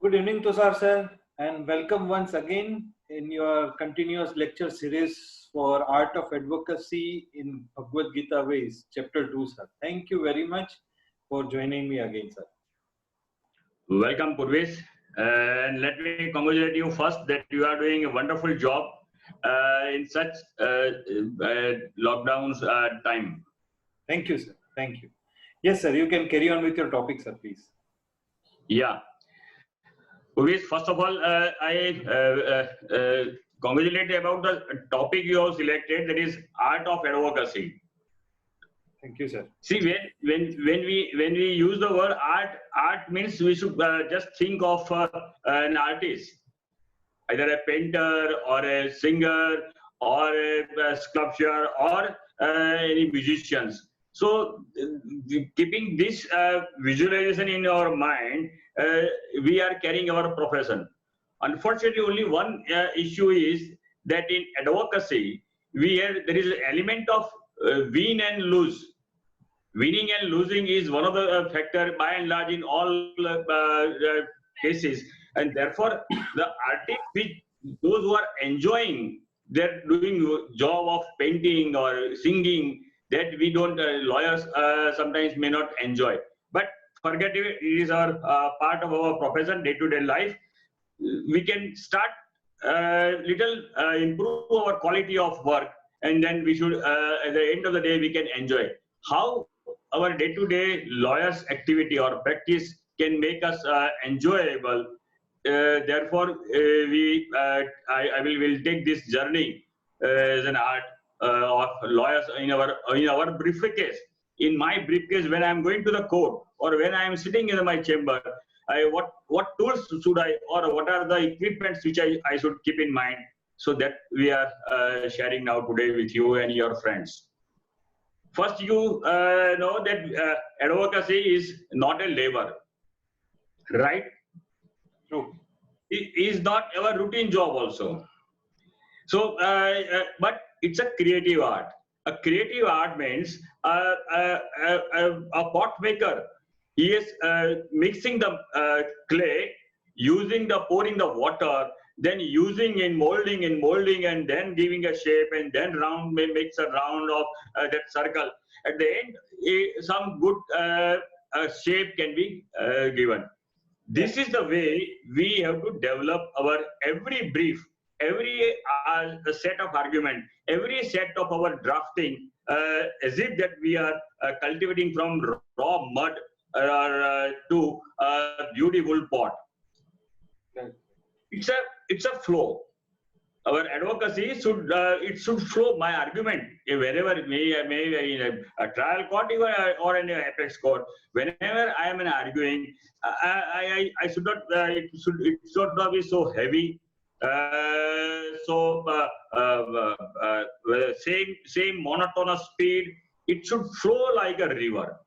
Good evening, Tushar sir, and welcome once again in your continuous lecture series for Art of Advocacy in Bhagwat Gita Ways, Chapter 2, sir. Thank you very much for joining me again, sir. Welcome, Purvish. And let me congratulate you first that you are doing a wonderful job in such lockdowns time. Thank you, sir. Thank you. Yes, sir, you can carry on with your topic, sir, please. Yeah. Purvish, first of all, I congratulate about the topic you have selected, that is art of advocacy. Thank you, sir. See, when we use the word art means we should just think of an artist, either a painter or a singer or a sculptor or any musicians. So, keeping this visualization in our mind, we are carrying our profession. Unfortunately, only one issue is that in advocacy, there is an element of win and lose. Winning and losing is one of the factor by and large in all cases, and therefore the artists, those who are enjoying, they're doing job of painting or singing, that we don't lawyers sometimes may not enjoy. But forget it, it is our part of our profession, day-to-day life. We can start little improve our quality of work, and then we should at the end of the day we can enjoy. How our day-to-day lawyers activity or practice can make us enjoyable. Therefore, I will take this journey as an art of lawyers in our briefcase. In my briefcase, when I am going to the court or when I am sitting in my chamber, what tools should I, or what are the equipments which I should keep in mind, so that we are sharing now today with you and your friends. First, you know that advocacy is not a labor, right? True. It is not our routine job also. So, but it's a creative art. A creative art means a pot maker. He is mixing the clay, pouring the water, then using in molding, and then giving a shape, and then makes a round of that circle. At the end, some good shape can be given. This is the way we have to develop our every brief, every set of argument, every set of our drafting, as if that we are cultivating from raw mud to a beautiful pot. It's a flow. Our advocacy should flow. My argument, wherever it may in a trial court or in an apex court, whenever I am arguing, I should not. It should not be so heavy. Same monotonous speed. It should flow like a river.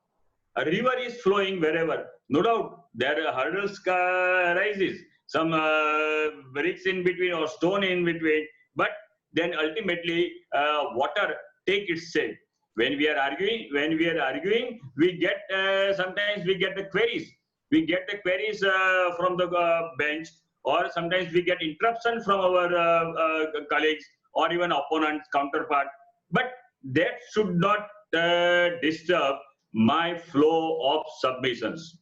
A river is flowing wherever. No doubt there are hurdles arises, some bricks in between or stone in between, but then ultimately water take its shape. When we are arguing, we get sometimes we get the queries. We get the queries from the bench, or sometimes we get interruption from our colleagues or even opponents, counterpart. But that should not disturb my flow of submissions.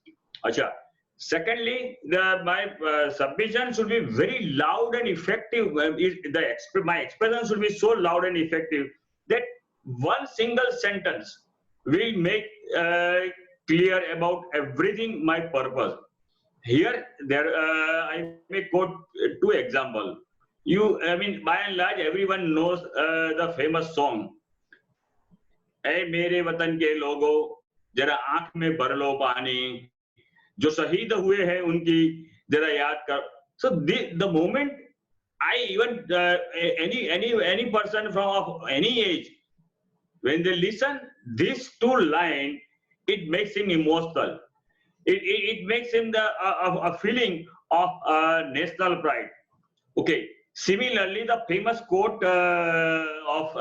Acha. Secondly, my submission should be very loud and effective. My expression should be so loud and effective that one single sentence will make clear about everything, my purpose. Here, I may quote two examples. By and large, everyone knows the famous song. ऐ मेरे वतन के लोगों, जरा आंख में भर लो पानी, जो शहीद हुए हैं उनकी जरा याद कर. So the moment I even any person from any age, when they listen these two lines, it makes him emotional. It makes him a feeling of national pride. Okay. Similarly, the famous quote of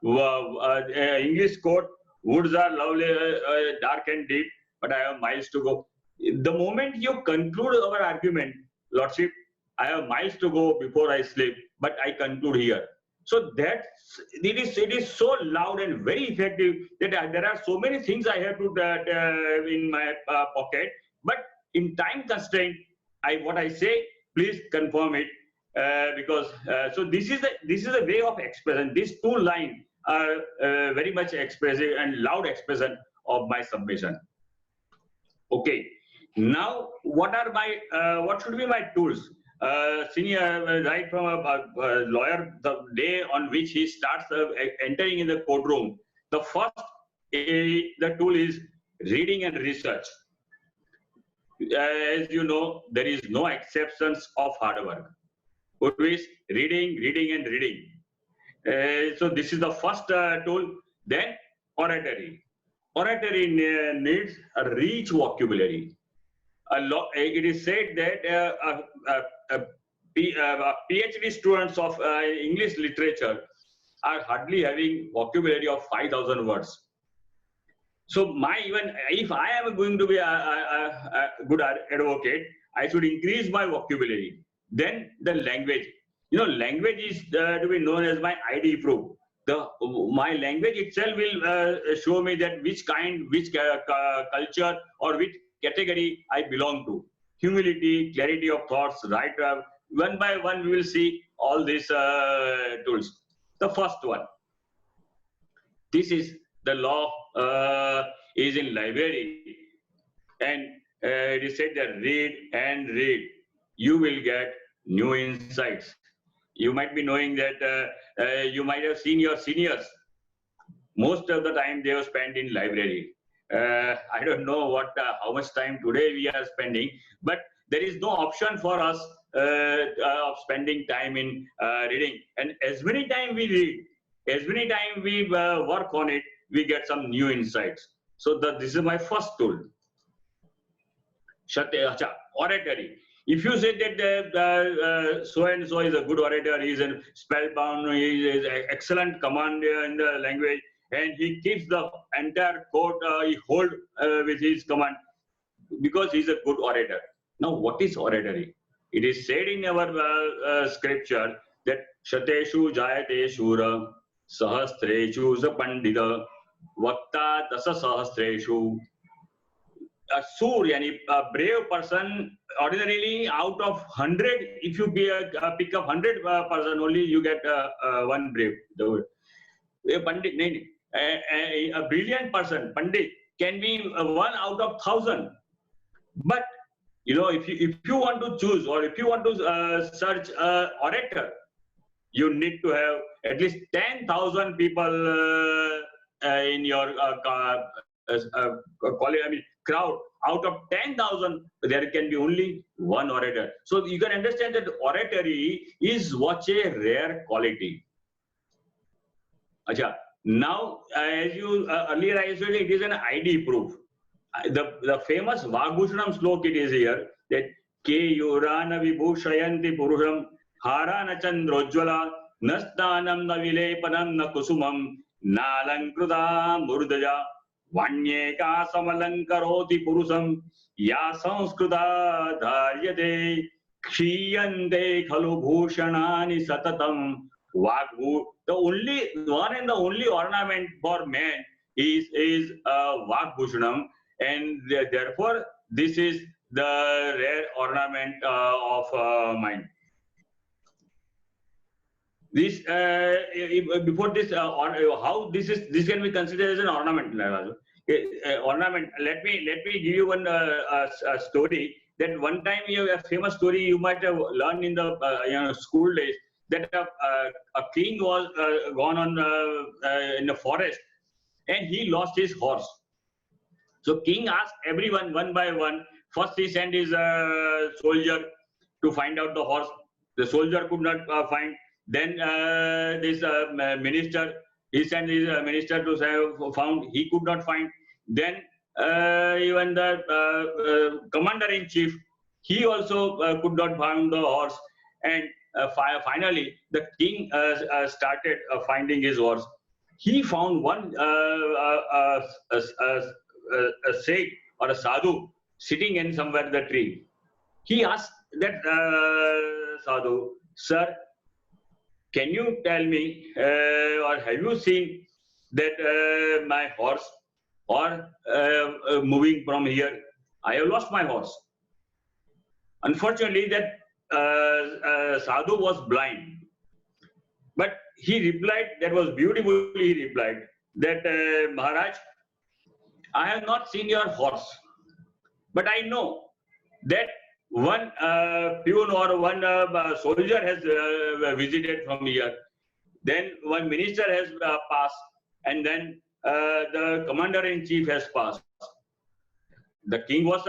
English quote, "Woods are lovely, dark and deep, but I have miles to go." The moment you conclude our argument, Lordship, I have miles to go before I sleep, but I conclude here. So it is so loud and very effective that there are so many things I have to in my pocket. But in time constraint, what I say, please confirm it, because so this is a way of expression. These two lines are very much expressive and loud expression of my submission. Okay. Now, what should be my tools? Senior, right from a lawyer, the day on which he starts entering in the courtroom, the first the tool is reading and research. As you know, there is no exceptions of hard work. Always reading, reading, and reading. So this is the first tool. Then oratory. Oratory needs a rich vocabulary. It is said that PhD students of English literature are hardly having vocabulary of 5,000 words. So even if I am going to be a good advocate, I should increase my vocabulary. Then the language. Language is to be known as my ID proof. My language itself will show me that which culture or which category I belong to. Humility, clarity of thoughts, right? One by one, we will see all these tools. The first one. This is the law is in library, and it is said that read and read. You will get new insights. You might be knowing that you might have seen your seniors. Most of the time they have spent in library. I don't know how much time today we are spending, but there is no option for us of spending time in reading. And as many time we read, as many time we work on it, we get some new insights. So this is my first tool. Oratory. If you say that so and so is a good orator, he is a spellbound, he is an excellent commander in the language, and he keeps the entire court he hold with his command because he is a good orator. Now, what is oratory? It is said in our scripture that Shateshu Jayate Shura Sahastreshu Pandita Vakta Dasa Sahastreshu. A sur, a brave person, ordinarily out of 100, if you pick up 100 person, only you get one brave. A pandit, a brilliant person, pandit, can be 1 out of 1,000. But if you want to choose, or if you want to search orator, you need to have at least 10,000 people in your crowd. Out of 10,000, there can be only one orator. So you can understand that oratory is such a rare quality. Acha. Now, as you earlier I said, it is an ID proof. The famous Vagbhushanam slok, it is here that Ke Yorana Vibhushayanti Purusham Harana Chandrojvala Nastanam Navilepanam Nakusumam Nalankruda Murdaja Vanyeka Samalankaroti Purusam Ya Sanskruta Dharyate Kshiyante Khalu Bhushanani Satatam Vagbhu. The only one and the only ornament for man is Vagbhushanam, and therefore this is the rare ornament of mine. This before this how this can be considered as an ornament. Ornament. Let me give you one story. That one time, a famous story you might have learned in the school days, that a king was gone on in the forest, and he lost his horse. So king asked everyone one by one. First he sent his soldier to find out the horse. The soldier could not find. Then this minister, he sent his minister to say found. He could not find. Then even the commander-in-chief, he also could not find the horse. And finally, the king started finding his horse. He found one a sage or a sadhu sitting in somewhere in the tree. he asked that sadhu, sir, can you tell me or have you seen that my horse or moving from here? I have lost my horse. Unfortunately, that sadhu was blind. But he replied, that was beautifully he replied, that Maharaj, I have not seen your horse, but I know that one peon or one soldier has visited from here. Then one minister has passed, and then the commander-in-chief has passed. The king was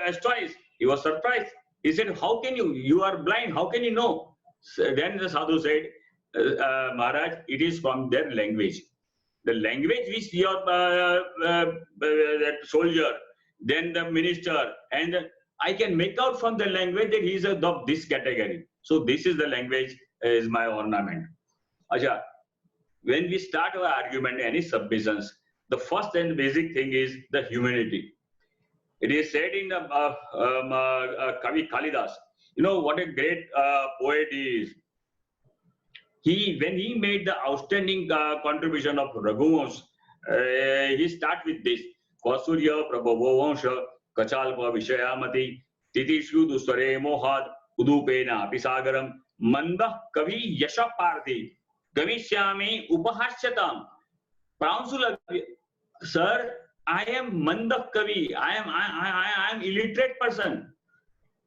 astonished. He was surprised. He said, how can you? You are blind. How can you know? So then the sadhu said, Maharaj, it is from their language. The language which your that soldier, then the minister, and I can make out from the language that he is of this category. So this is the language, is my ornament. Acha, when we start our argument, any submissions, the first and basic thing is the humanity. It is said in the Kavi Kalidas, you know what a great poet he is. When he made the outstanding contribution of Raghuvans, he starts with this: Kausurya Prabhavo Vansha Kachalpa Vishayamati Titishu Dustare Mohad Udupena Pisagaram Manda Kavi Yasha Parthi Gavishyami Upahashyatam. Pransul, sir, I am Manda Kavi. I am illiterate person.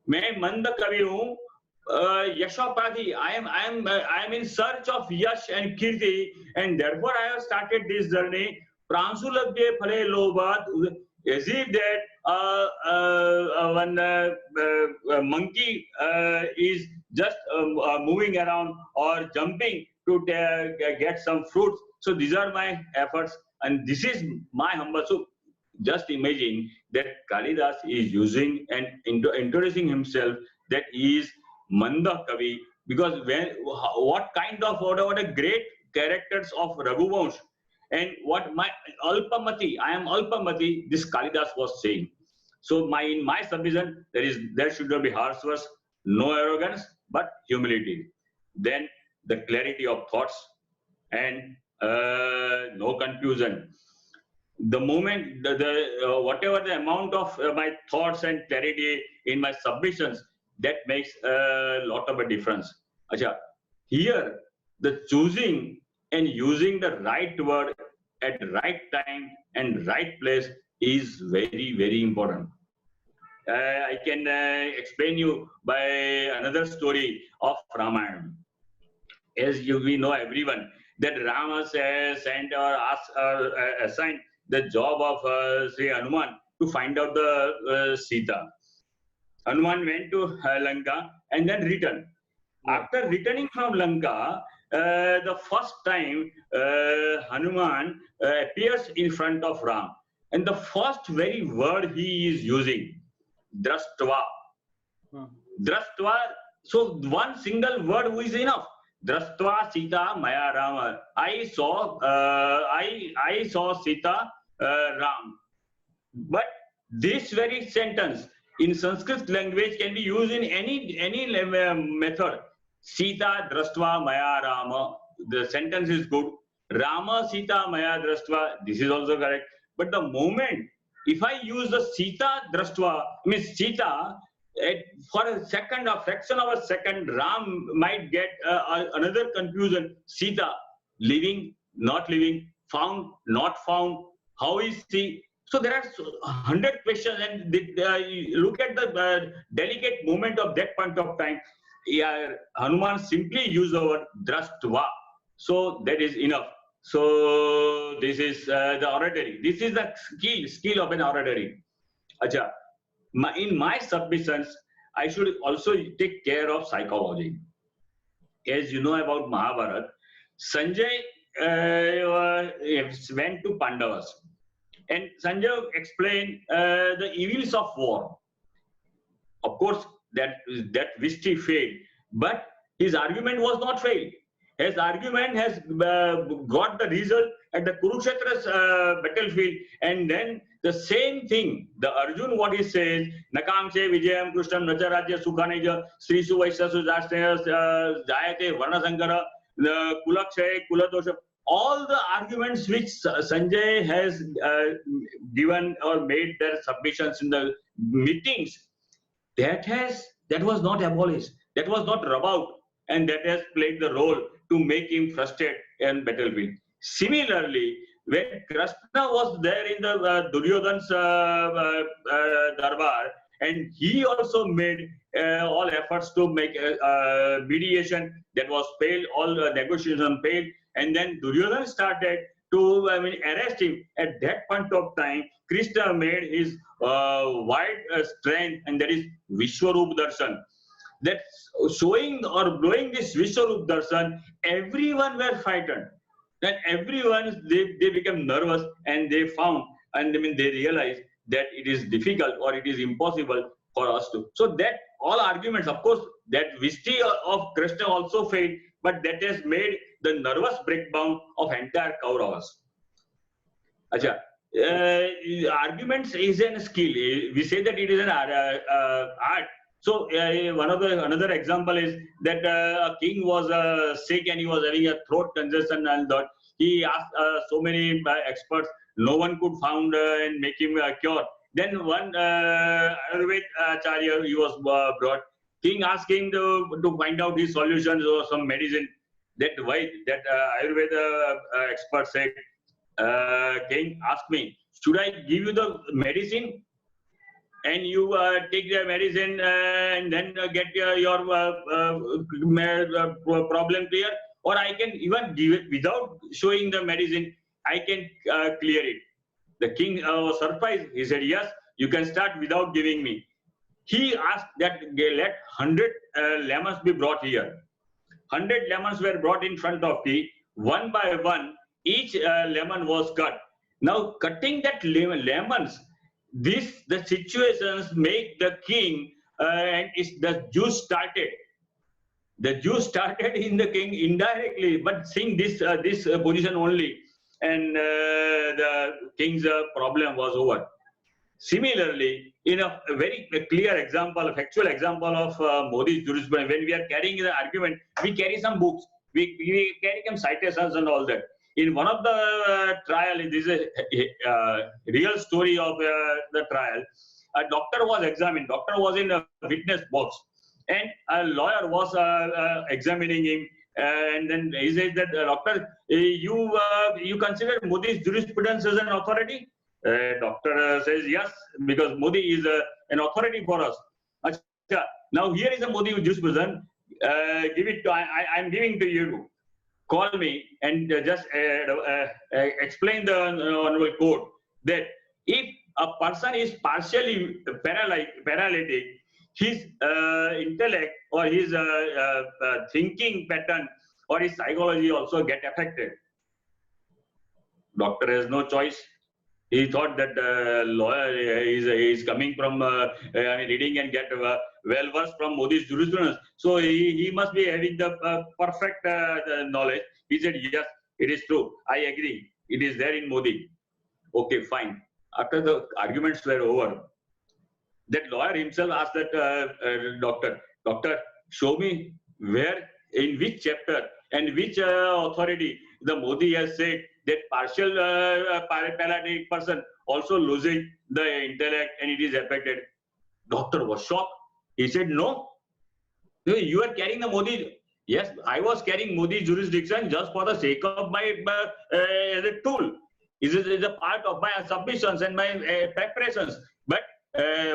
मैं मंद कवि हूँ, यशोपाधि. I am in search of yash and kirti, and therefore I have started this journey. Pransulabhye phale lobhat, as if that one monkey is just moving around or jumping to get some fruits. So these are my efforts, and this is my humble. So just imagine that Kalidas is using and introducing himself that he is Manda Kavi, because what a great characters of Raghuvans, and what my Alpamati, I am Alpamati, this Kalidas was saying. So in my submission, there should not be harsh words, no arrogance, but humility. Then the clarity of thoughts and no confusion. The moment, whatever the amount of my thoughts and clarity in my submissions, that makes a lot of a difference. Acha, here, the choosing and using the right word at right time and right place is very, very important. I can explain you by another story of Ramayana. As we know, everyone, that Rama sent or assigned the job of Sri Hanuman to find out the Sita. Hanuman went to Lanka and then returned. After returning from Lanka, the first time Hanuman appears in front of Ram, and the first very word he is using, Drastva. Drastva. So one single word is enough. Drastva Sita Maya Rama. I saw Sita Ram. But this very sentence in Sanskrit language can be used in any method. Sita Drastva Maya Rama. The sentence is good. Rama Sita Maya Drastva. This is also correct. But the moment if I use the Sita Drastva, means Sita, for a second, a fraction of a second, Ram might get another confusion. Sita, living, not living, found, not found, how is she? So there are 100 questions, and look at the delicate moment of that point of time. Hanuman simply used the word Drastva. So that is enough. So this is the oratory. This is the skill of an oratory. Acha. In my submissions, I should also take care of psychology. As you know about Mahabharata, Sanjay went to Pandavas, and Sanjay explained the evils of war. Of course, that Vishti failed, but his argument was not failed. his argument has got the result at the Kurukshetra battlefield, and then the same thing, the Arjun, what he says, Nakamse Vijayam Krishnam Nacharajya Sukhaneja Sri Suvaisasu Jayate Varnasankara Kulakshay Kuladosha. All the arguments which Sanjay has given or made their submissions in the meetings, that was not abolished, that was not rubbed out, and that has played the role to make him frustrated in battlefield. Similarly, when Krishna was there in the Duryodhana's darbar, and he also made all efforts to make mediation, that was failed, all negotiation failed, and then Duryodhana started to arrest him. At that point of time, Krishna made his wide strength, and that is Vishwarup Darshan. That showing or blowing this Vishwarup Darshan, everyone were frightened. Then everyone, they became nervous, and they found, and they realized that it is difficult or it is impossible for us to. So that all arguments, of course, that Vishti of Krishna also failed, but that has made the nervous breakdown of entire Kauravas. Acha, arguments is a skill. We say that it is an art. So another example is that a king was sick and he was having a throat congestion, and that he asked so many experts, no one could found and make him cure. Then one Ayurved Acharya, he was brought. King asked him to find out his solutions or some medicine. That why that Ayurveda expert said, King asked me, should I give you the medicine and you take the medicine and then get your problem clear, or I can even give it without showing the medicine, I can clear it? The king was surprised. He said, yes, you can start without giving me. He asked that let 100 lemons be brought here. 100 lemons were brought in front of me. One by one, each lemon was cut. Now, cutting that lemons, the situations make the king, and the juice started. The juice started in the king indirectly, but seeing this position only, and the king's problem was over. Similarly, in a very clear example, a factual example of Modi's jurisprudence, when we are carrying the argument, we carry some books, we carry some citations and all that. In one of the trial, this is a real story of the trial. A doctor was examined. Doctor was in a witness box, and a lawyer was examining him. And then he said that, doctor, you consider Modi's jurisprudence as an authority? Doctor says yes, because Modi is an authority for us. Achha, now here is a Modi jurisprudence. Give it to I'm giving to you. Call me and just explain the honorable court that if a person is partially paralytic, his intellect or his thinking pattern or his psychology also get affected. Doctor has no choice. He thought that lawyer is coming from reading and get well versed from Modi's jurisprudence. So he must be having the perfect knowledge. He said, yes, it is true. I agree. It is there in Modi. Okay, fine. After the arguments were over, that lawyer himself asked that doctor, show me where, in which chapter and which authority the Modi has said that partial paralytic person also losing the intellect and it is affected. Doctor was shocked. He said, no, you are carrying the Modi. Yes, I was carrying Modi jurisdiction just for the sake of my as a tool. It is a part of my submissions and my preparations. But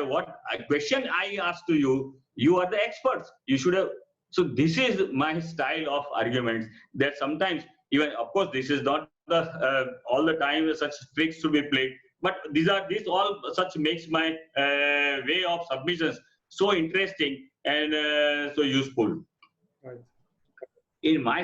what question I asked to you, you are the experts. You should have. So this is my style of arguments that sometimes even, of course, this is not the all the time such tricks to be played, but these all such makes my way of submissions so interesting and so useful. Right. In my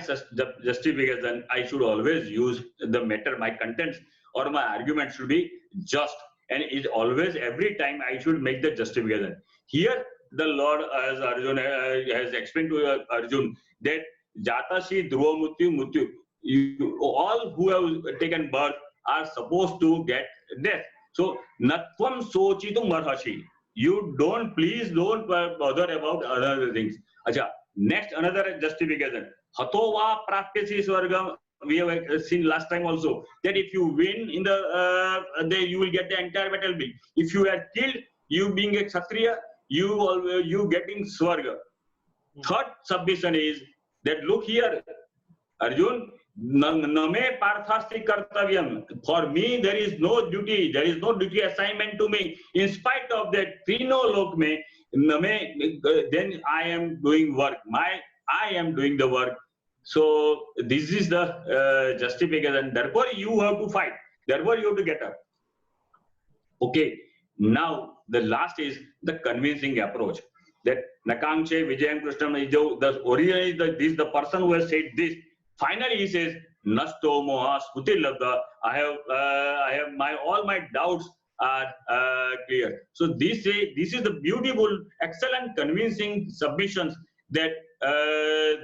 justification, I should always use the matter, my contents or my argument should be just, and it always, every time I should make the justification. Here, the Lord, as Arjun has explained to Arjun, that Jatashi Dhruva Mutyu Mutyu. All who have taken birth are supposed to get death. So Natvam Sochitum Marhashi. You please don't bother about other things. Acha, next another justification. Hatova Pratyasi Swargam. We have seen last time also that if you win in you will get the entire battlefield. If you are killed, you being a Kshatriya, you getting Swarga. Third submission is that look here, Arjun, name parthasti kartavyam. For me, there is no duty assignment to me. In spite of that, Trino lok me, then I am doing work. I am doing the work. So this is the justification. Therefore, you have to fight. Therefore, you have to get up. Okay. Now the last is the convincing approach. That Nakamche Vijayam Krishnam, the original is the person who has said this. Finally, he says, Nasto Moha Skuti Labda. I have all my doubts are clear. So this is the beautiful, excellent, convincing submissions that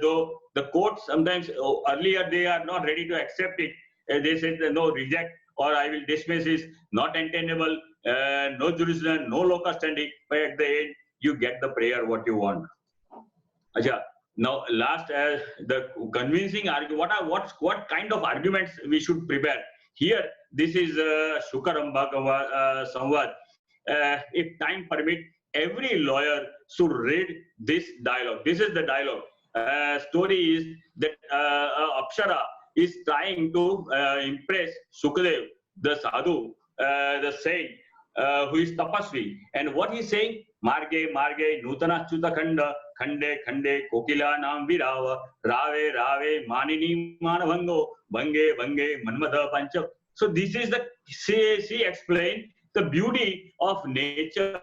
though the court sometimes earlier they are not ready to accept it. They say no, reject, or I will dismiss is not attainable, no jurisdiction, no locus standi. But at the end, you get the prayer what you want. Acha. Now, last, the convincing argument. What kind of arguments we should prepare? Here, this is Shukaramba Samvad. If time permit, every lawyer should read this dialogue. This is the dialogue. Story is that Apsara is trying to impress Sukadev, the sadhu, the saint, who is tapasvi. And what he's saying, Marge, Marge, Nutana Chuta Khanda, Khande, Khande, Kokila Nam Virava, Rave, Rave, Manini Manavango, Bange, Bange, Manmada Pancha. So this is the, she explained the beauty of nature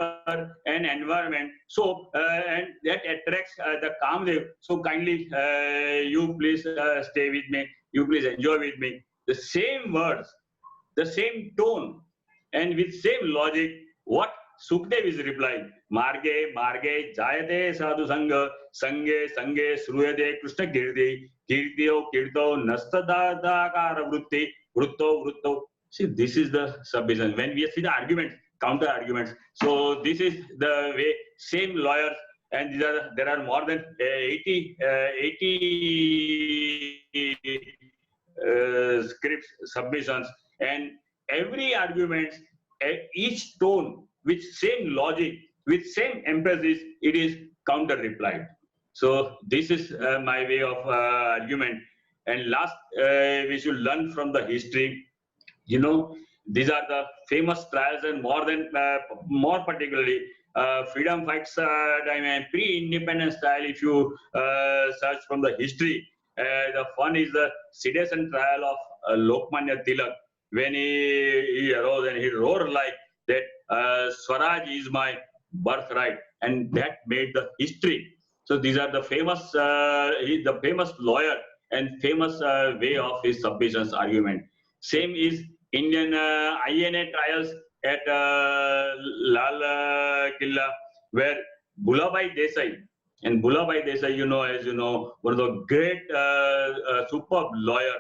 and environment. So, and that attracts the Kamdev. So kindly, you please stay with me. You please enjoy with me. The same words, the same tone, and with same logic, what Sukdev is replying. Marge, Marge, Jayate Sadhu Sangha, Sange, Sange, Sruyade, Krishna Kirti, Kirtio, Kirto, Nastada Kara Vrutti, Vrutto, Vrutto. See, this is the submission. When we see the arguments, counter arguments. So this is the way, same lawyers, and there are more than 80 scripts, submissions, and every argument, each tone, with same logic, with same emphasis, it is counter replied. So this is my way of argument. And last, we should learn from the history. You know, these are the famous trials, and more particularly, freedom fights time and pre-independence trial. If you search from the history, the one is the sedition trial of Lokmanya Tilak, when he arose and he roared like that, Swaraj is my birthright, and that made the history. So these are the famous, the famous lawyer and famous way of his submissions argument. Same is Indian INA trials at Lal Killa, where Bhulabhai Desai, and Bhulabhai Desai, you know, as you know, one of the great, superb lawyer,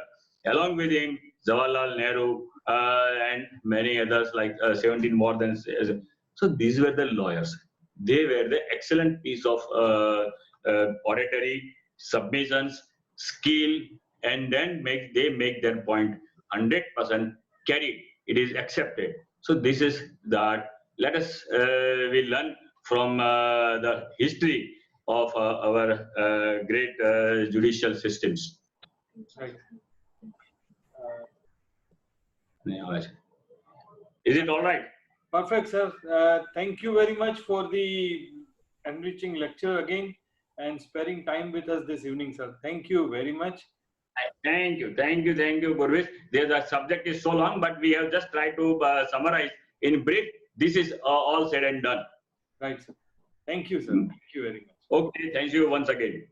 along with him, Jawaharlal Nehru, and many others, like 17 more than. So these were the lawyers. They were the excellent piece of oratory, submissions, skill, and then they make their point 100% carried. It is accepted. So this is that. Let us we learn from the history of our great judicial systems. Right. Is it all right? Perfect, sir. Thank you very much for the enriching lecture again and sparing time with us this evening, sir. Thank you very much. Thank you, Purvish. The subject is so long, but we have just tried to summarize in brief. This is all said and done. Right, sir. Thank you, sir. Thank you very much. Okay, thank you once again.